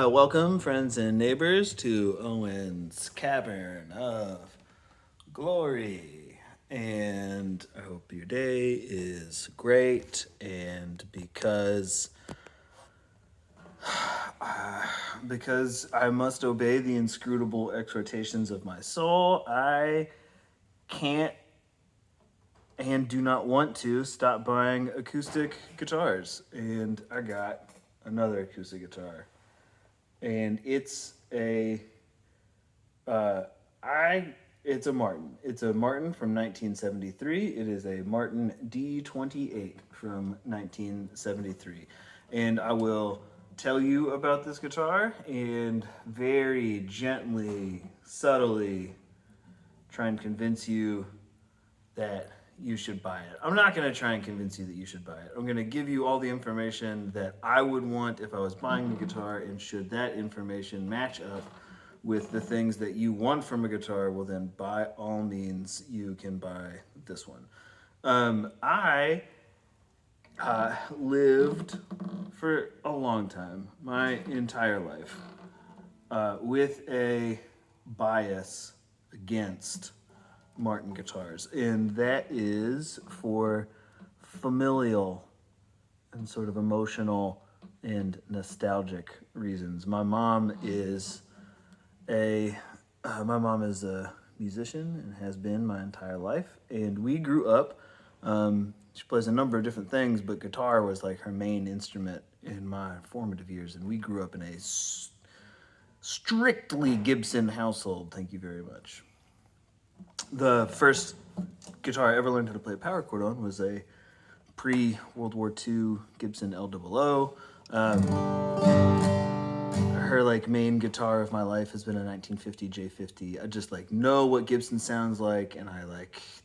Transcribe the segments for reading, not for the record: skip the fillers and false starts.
Welcome, friends and neighbors, to Owen's Cavern of Glory. And I hope your day is great. And because I must obey the inscrutable exhortations of my soul, I can't and do not want to stop buying acoustic guitars. And I got another acoustic guitar. And it's a it's a Martin. It's a Martin from 1973. It is a Martin D28 from 1973. And I will tell you about this guitar and very gently, subtly try and convince you that you should buy it. I'm not going to try and convince you that you should buy it. I'm going to give you all the information that I would want if I was buying the guitar, and should that information match up with the things that you want from a guitar, well then by all means you can buy this one. I lived for a long time, my entire life, with a bias against Martin guitars, and that is for familial and sort of emotional and nostalgic reasons. My mom is a musician and has been my entire life, and we grew up. She plays a number of different things, but guitar was like her main instrument in my formative years, and we grew up in a strictly Gibson household. Thank you very much. The first guitar I ever learned how to play a power chord on was a pre-World War II Gibson LOO. Her main guitar of my life has been a 1950 J50. I just know what Gibson sounds like, and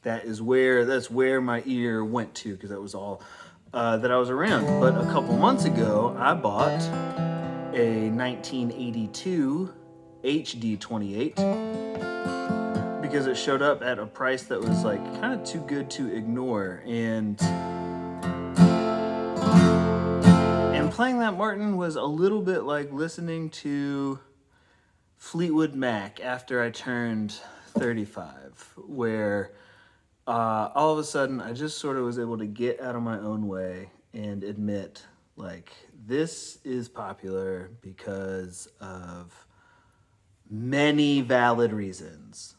that's where my ear went to, because that was all that I was around. But a couple months ago, I bought a 1982 HD28. Because it showed up at a price that was kind of too good to ignore, and playing that Martin was a little bit like listening to Fleetwood Mac after I turned 35, where all of a sudden I just sort of was able to get out of my own way and admit this is popular because of many valid reasons.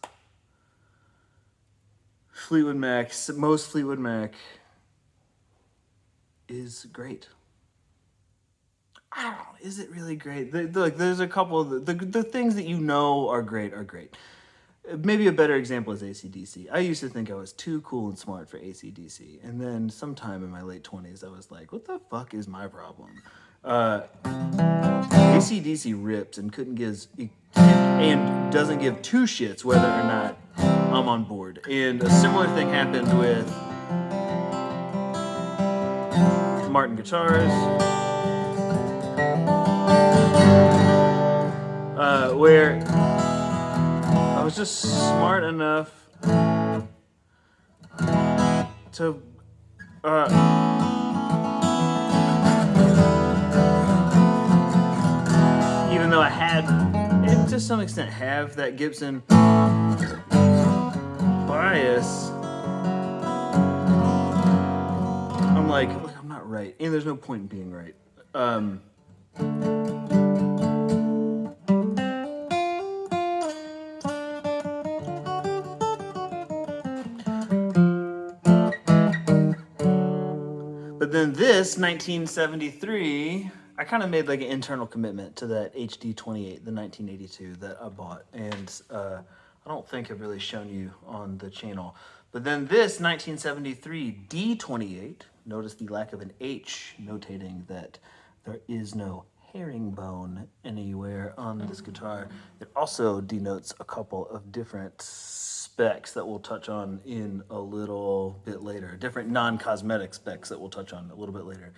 Most Fleetwood Mac is great. I don't know, is it really great? There's a couple of the things that you know are great are great. Maybe a better example is AC/DC. I used to think I was too cool and smart for AC/DC, and then sometime in my late 20s I was like, what the fuck is my problem? AC/DC rips and doesn't give two shits whether or not I'm on board. And a similar thing happened with Martin guitars, where I was just smart enough to even though I had, and to some extent have, that Gibson bias, I'm like, look, I'm not right, and there's no point in being right. But then this 1973, I kind of made an internal commitment to that HD28, the 1982 that I bought, and I don't think I've really shown you on the channel. But then this 1973 D28, notice the lack of an H, notating that there is no herringbone anywhere on this guitar. It also denotes a couple of different specs that we'll touch on in a little bit later, different non-cosmetic specs that we'll touch on a little bit later.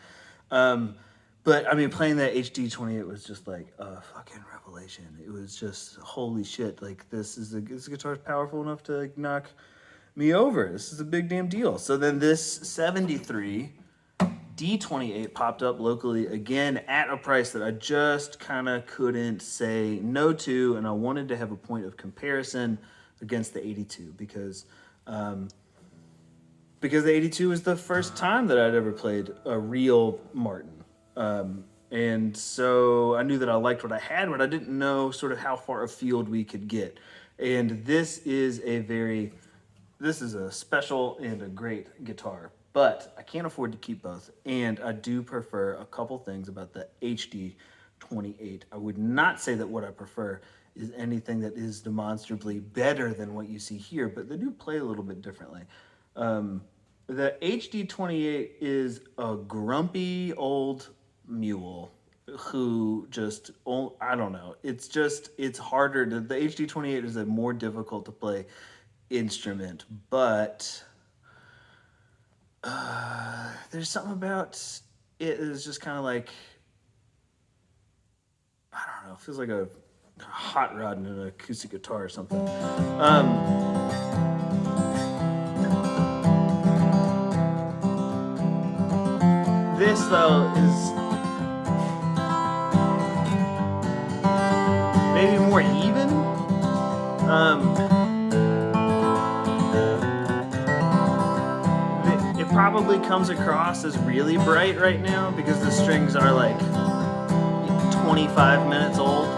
But I mean, playing that HD28 was just a fucking revelation. It was just, holy shit, this guitar is powerful enough to knock me over. This is a big damn deal. So then this 73 D28 popped up locally again at a price that I just kind of couldn't say no to, and I wanted to have a point of comparison against the 82 because the 82 was the first time that I'd ever played a real Martin. And so I knew that I liked what I had, but I didn't know sort of how far afield we could get. And this is a special and a great guitar, but I can't afford to keep both. And I do prefer a couple things about the HD28. I would not say that what I prefer is anything that is demonstrably better than what you see here, but they do play a little bit differently. The HD28 is a grumpy old mule who just, I don't know. It's harder the HD28 is a more difficult to play instrument, but there's something about it is just kind of like, I don't know, it feels like a hot rod in an acoustic guitar or something. This though is maybe more even. It probably comes across as really bright right now because the strings are like 25 minutes old.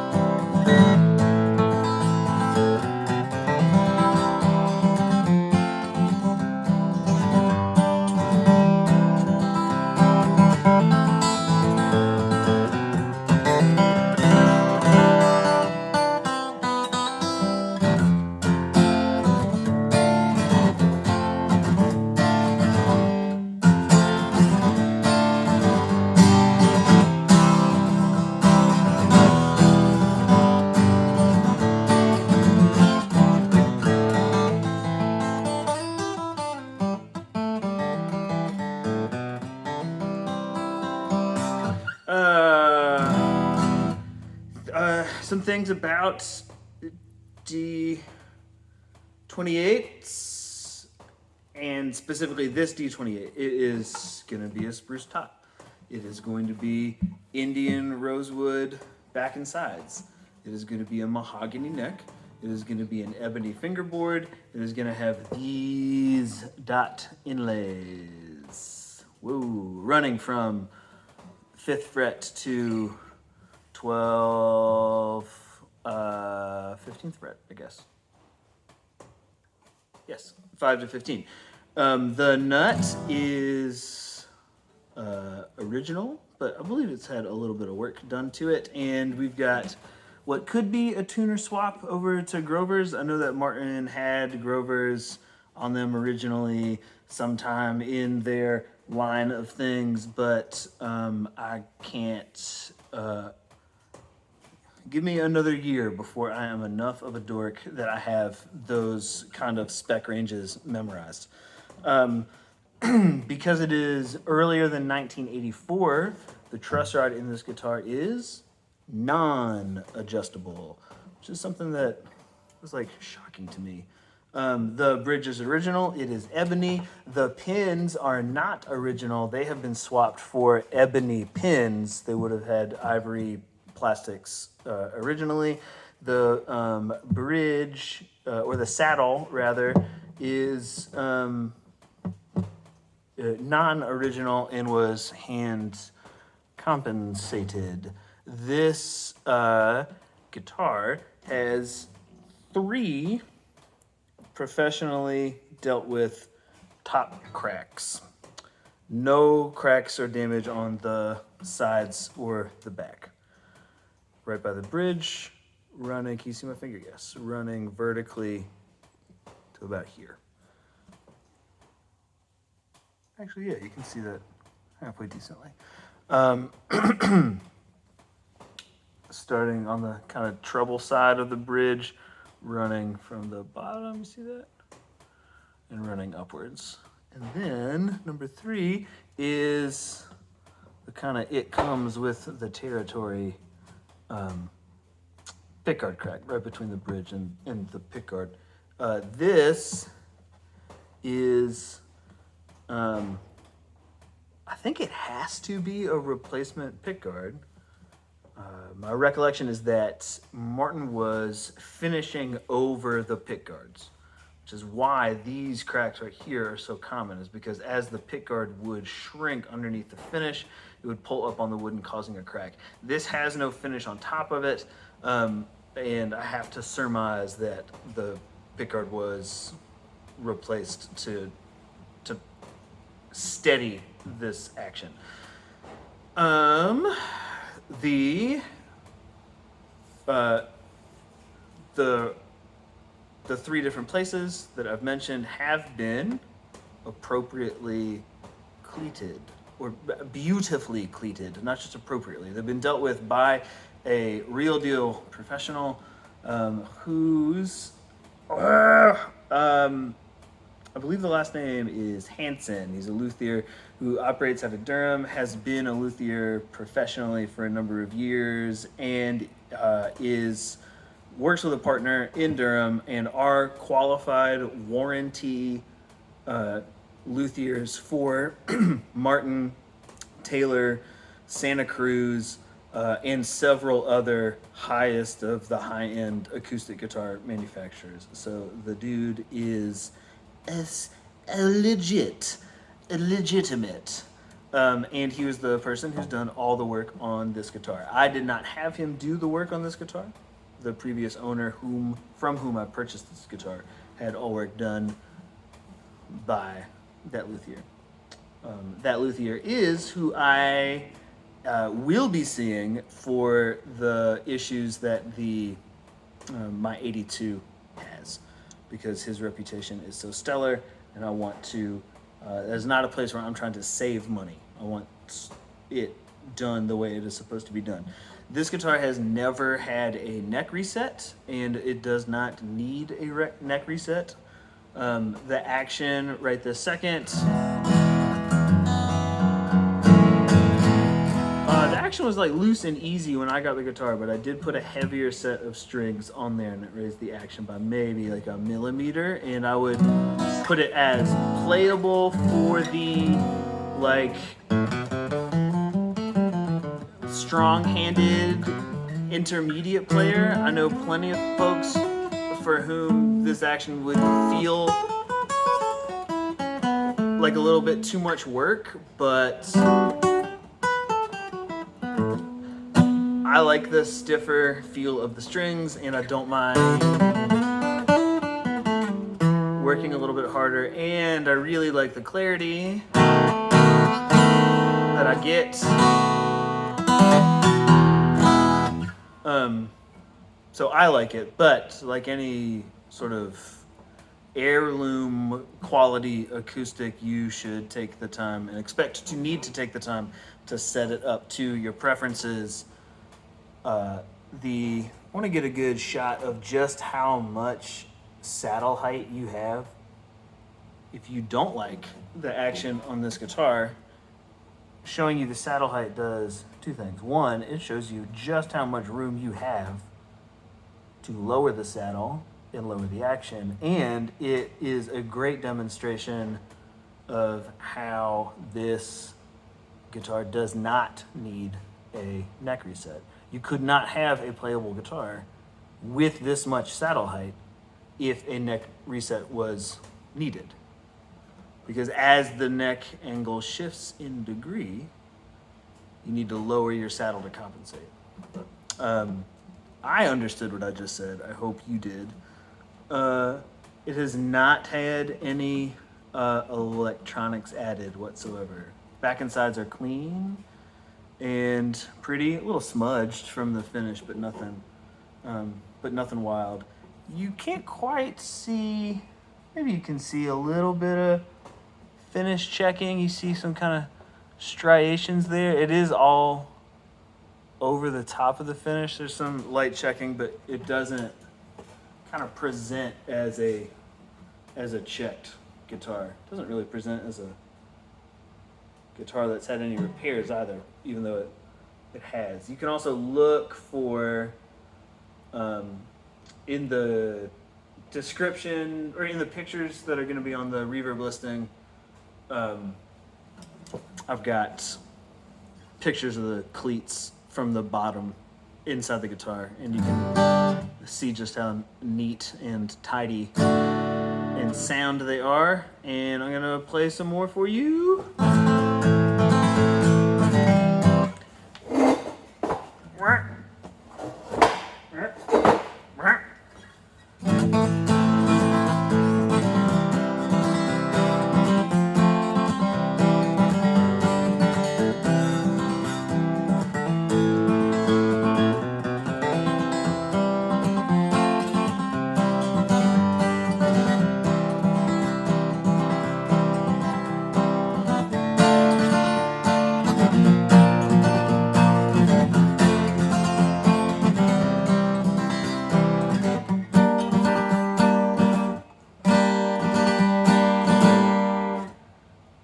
Some things about D28s, and specifically this D28. It is going to be a spruce top. It is going to be Indian rosewood back and sides. It is going to be a mahogany neck. It is going to be an ebony fingerboard. It is going to have these dot inlays. Whoa, running from 5th fret to 15th fret, I guess. Yes, 5 to 15. The nut is original, but I believe it's had a little bit of work done to it. And we've got what could be a tuner swap over to Grover's. I know that Martin had Grover's on them originally sometime in their line of things, but I can't... give me another year before I am enough of a dork that I have those kind of spec ranges memorized. Because it is earlier than 1984, the truss rod in this guitar is non-adjustable, which is something that was like shocking to me. The bridge is original. It is ebony. The pins are not original. They have been swapped for ebony pins. They would have had ivory plastics originally. The bridge, or the saddle rather, is non-original and was hand compensated. This guitar has 3 professionally dealt with top cracks. No cracks or damage on the sides or the back. Right by the bridge, running, can you see my finger? Yes, running vertically to about here. Actually, yeah, you can see that halfway decently. Starting on the kind of treble side of the bridge, running from the bottom, you see that? And running upwards. And then number 3 is the kind of it comes with the territory pickguard crack right between the bridge and the pickguard. This is, I think it has to be a replacement pickguard. My recollection is that Martin was finishing over the pickguards, which is why these cracks right here are so common, is because as the pickguard would shrink underneath the finish, it would pull up on the wooden, causing a crack. This has no finish on top of it, and I have to surmise that the pickguard was replaced to steady this action. The three different places that I've mentioned have been appropriately cleated, or beautifully cleated, not just appropriately. They've been dealt with by a real deal professional who's I believe the last name is Hansen. He's a luthier who operates out of Durham, has been a luthier professionally for a number of years, and works with a partner in Durham, and are qualified warranty luthiers for Martin, Taylor, Santa Cruz, and several other highest of the high-end acoustic guitar manufacturers. So the dude is legitimate. And he was the person who's done all the work on this guitar. I did not have him do the work on this guitar. The previous owner from whom I purchased this guitar had all work done by that luthier. That luthier is who I will be seeing for the issues that my 82 has, because his reputation is so stellar, and I want to, there's not a place where I'm trying to save money. I want it done the way it is supposed to be done. This guitar has never had a neck reset, and it does not need a neck reset. The action right this second, the action was like loose and easy when I got the guitar, but I did put a heavier set of strings on there, and it raised the action by maybe like a millimeter, and I would put it as playable for the like strong-handed intermediate player. I know plenty of folks for whom this action would feel like a little bit too much work, but I like the stiffer feel of the strings, and I don't mind working a little bit harder, and I really like the clarity that I get. So I like it, but like any sort of heirloom quality acoustic, you should take the time and expect to need to take the time to set it up to your preferences. I want to get a good shot of just how much saddle height you have. If you don't like the action on this guitar, showing you the saddle height does two things. One, it shows you just how much room you have to lower the saddle and lower the action, and it is a great demonstration of how this guitar does not need a neck reset. You could not have a playable guitar with this much saddle height if a neck reset was needed. Because as the neck angle shifts in degree, you need to lower your saddle to compensate. I understood what I just said. I hope you did. It has not had any electronics added whatsoever. Back and sides are clean and pretty, a little smudged from the finish, but nothing wild. You can't quite see, maybe you can see a little bit of finish checking. You see some kind of striations there. It is all over the top of the finish. There's some light checking, but it doesn't kind of present as a checked guitar. It doesn't really present as a guitar that's had any repairs either, even though it has. You can also look for in the description or in the pictures that are going to be on the reverb listing. I I've got pictures of the cleats from the bottom inside the guitar, and you can see just how neat and tidy and sound they are. And I'm gonna play some more for you.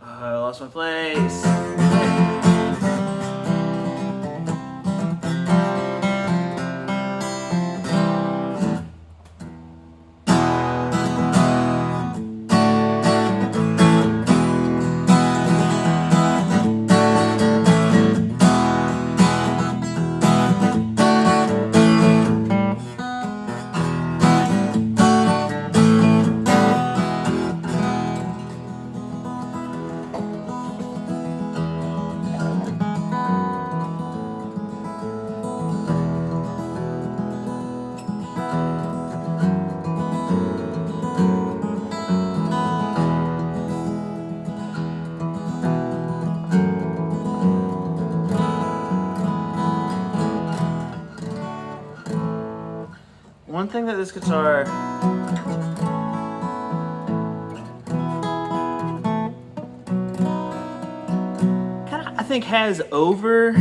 I lost my place. One thing that this guitar kind of, I think, has over.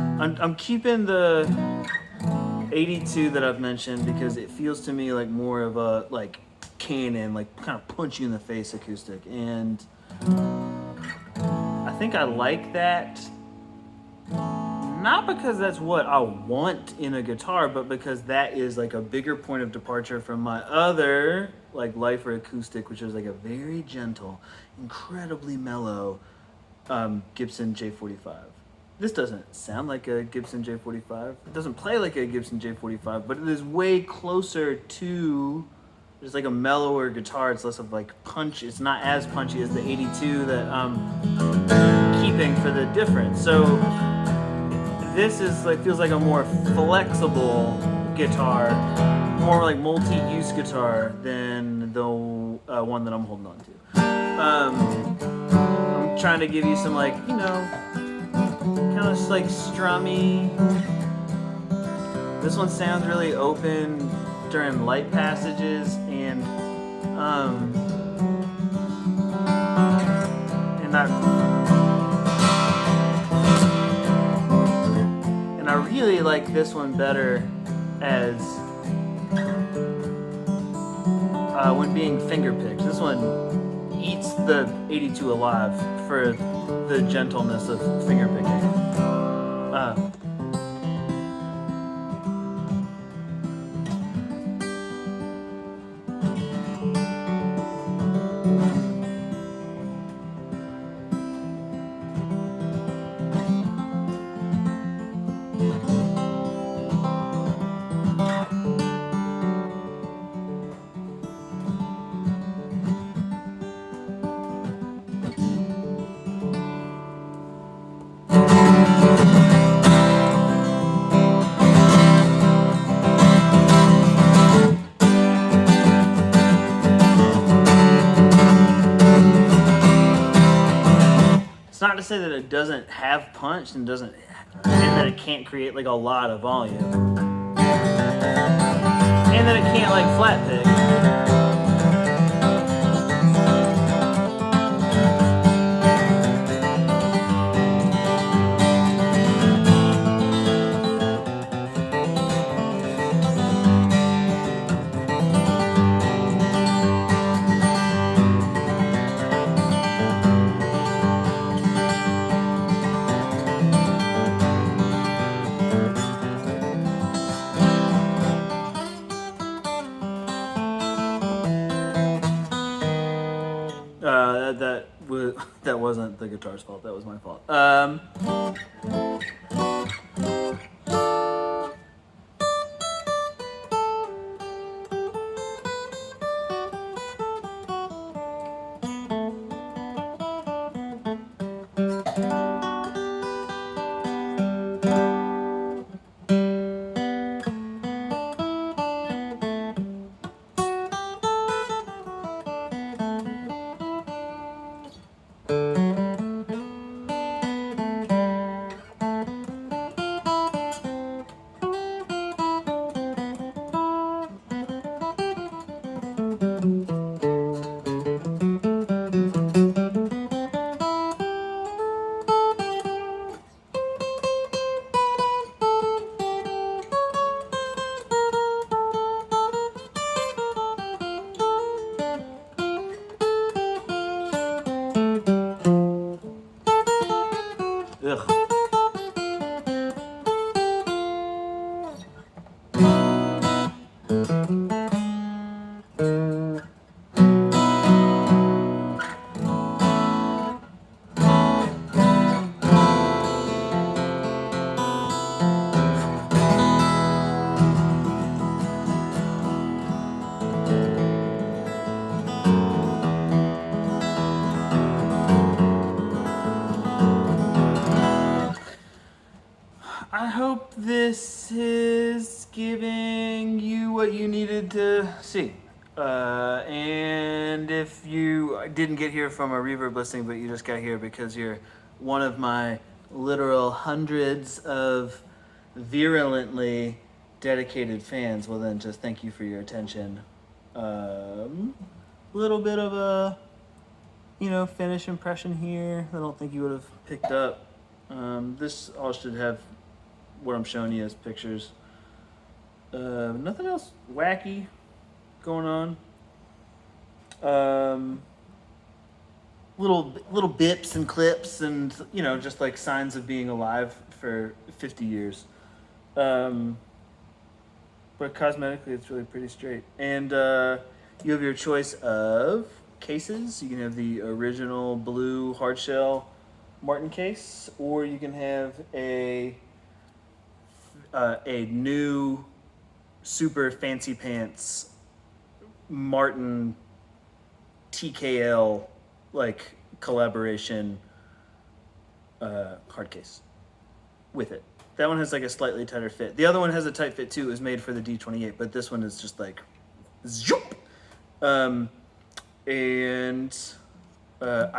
I'm keeping the 82 that I've mentioned because it feels to me like more of a like Canon, like kind of punch you in the face acoustic, and I think I like that. Not because that's what I want in a guitar, but because that is like a bigger point of departure from my other like Lifer acoustic, which is like a very gentle, incredibly mellow Gibson J45. This doesn't sound like a Gibson J45. It doesn't play like a Gibson J45, but it is way closer to just like a mellower guitar. It's less of like punch. It's not as punchy as the 82 that I'm keeping for the difference. So this is like feels like a more flexible guitar, more like multi-use guitar than the one that I'm holding on to. I'm trying to give you some like, you know, kind of like strummy. This one sounds really open during light passages, and I really like this one better as when being finger picked. This one eats the 82 alive for the gentleness of finger picking. It's not to say that it doesn't have punch and that it can't create like a lot of volume, and that it can't like flat pick. wasn't the guitar's fault. That was my fault. Ugh. I hope this is giving you what you needed to see. And if you didn't get here from a reverb listening, but you just got here because you're one of my literal hundreds of virulently dedicated fans, well then just thank you for your attention. Little bit of a, finish impression here. I don't think you would have picked up. This all should have what I'm showing you as pictures. Nothing else wacky going on. Little bips and clips and just like signs of being alive for 50 years. But cosmetically it's really pretty straight. And you have your choice of cases. You can have the original blue hardshell Martin case, or you can have a new super fancy pants Martin TKL like collaboration hard case with it. That one has like a slightly tighter fit. The other one has a tight fit too. It was made for the D28, but this one is just like zoop. I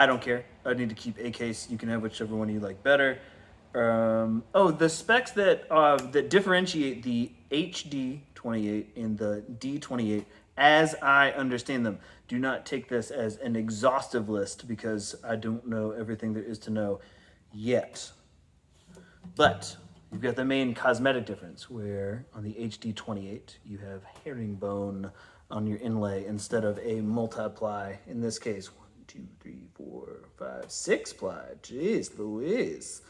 don't care. I need to keep a case. You can have whichever one you like better. The specs that differentiate the HD28 and the D28, as I understand them, do not take this as an exhaustive list because I don't know everything there is to know yet. But you've got the main cosmetic difference where on the HD28 you have herringbone on your inlay instead of a multiply. In this case, 1, 2, 3, 4, 5, 6 ply. Jeez Louise.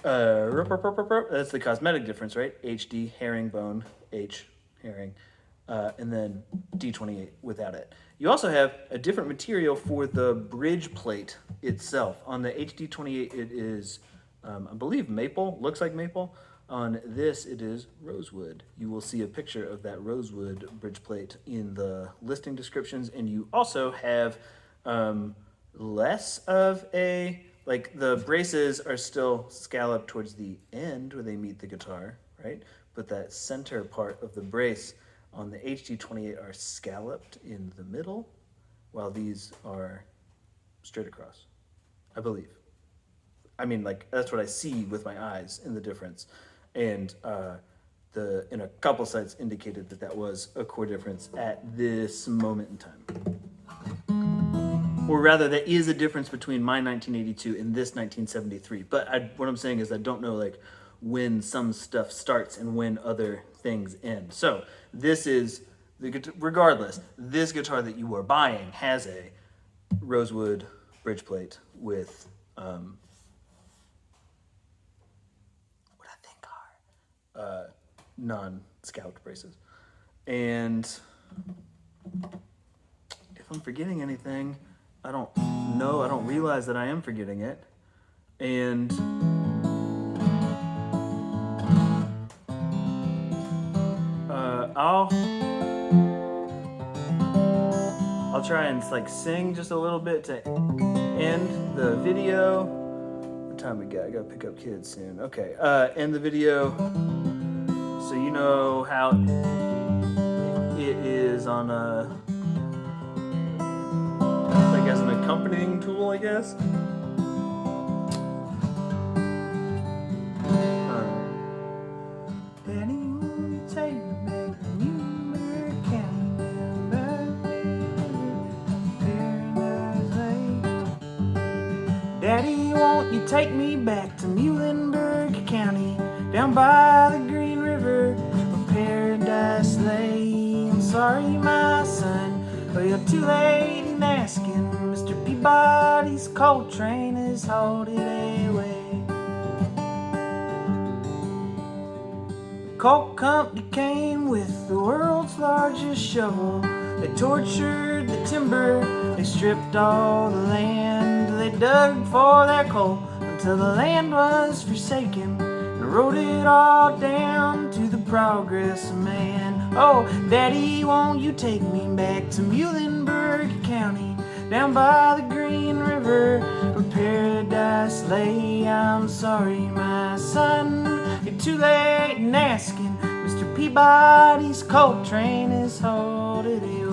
That's the cosmetic difference, right? HD herringbone, H herring, and then D28 without it. You also have a different material for the bridge plate itself. On the HD28, it is, I believe, maple. Looks like maple. On this, it is rosewood. You will see a picture of that rosewood bridge plate in the listing descriptions, and you also have less of a, like the braces are still scalloped towards the end where they meet the guitar, right? But that center part of the brace on the HD28 are scalloped in the middle, while these are straight across, I believe. I mean, like, that's what I see with my eyes in the difference. And in a couple sites indicated that was a core difference at this moment in time. Or rather, there is a difference between my 1982 and this 1973. But what I'm saying is I don't know like when some stuff starts and when other things end. So this is, regardless, this guitar that you are buying has a rosewood bridge plate with what I think are non-scalloped braces. And if I'm forgetting anything, I don't know, I don't realize that I am forgetting it. And I'll try and like sing just a little bit to end the video. What time we got? I gotta pick up kids soon. Okay, end the video so you know how it is on like as an accompanying tool, I guess. Daddy, won't you take me back to Newberg County, down by Paradise Lake? Daddy, won't you take me back to Muhlenberg County, down by the Green River where Paradise lay? I'm sorry, my son, but you're too late in asking. Mr. Peabody's coal train is hauled away. The coal company came with the world's largest shovel. They tortured the timber, they stripped all the land. They dug for their coal until the land was forsaken, and wrote it all down to the progress of man. Oh, Daddy, won't you take me back to Muhlenberg County, down by the Green River where Paradise lay? I'm sorry, my son, you're too late in asking. Mr. Peabody's coal train is hauled away.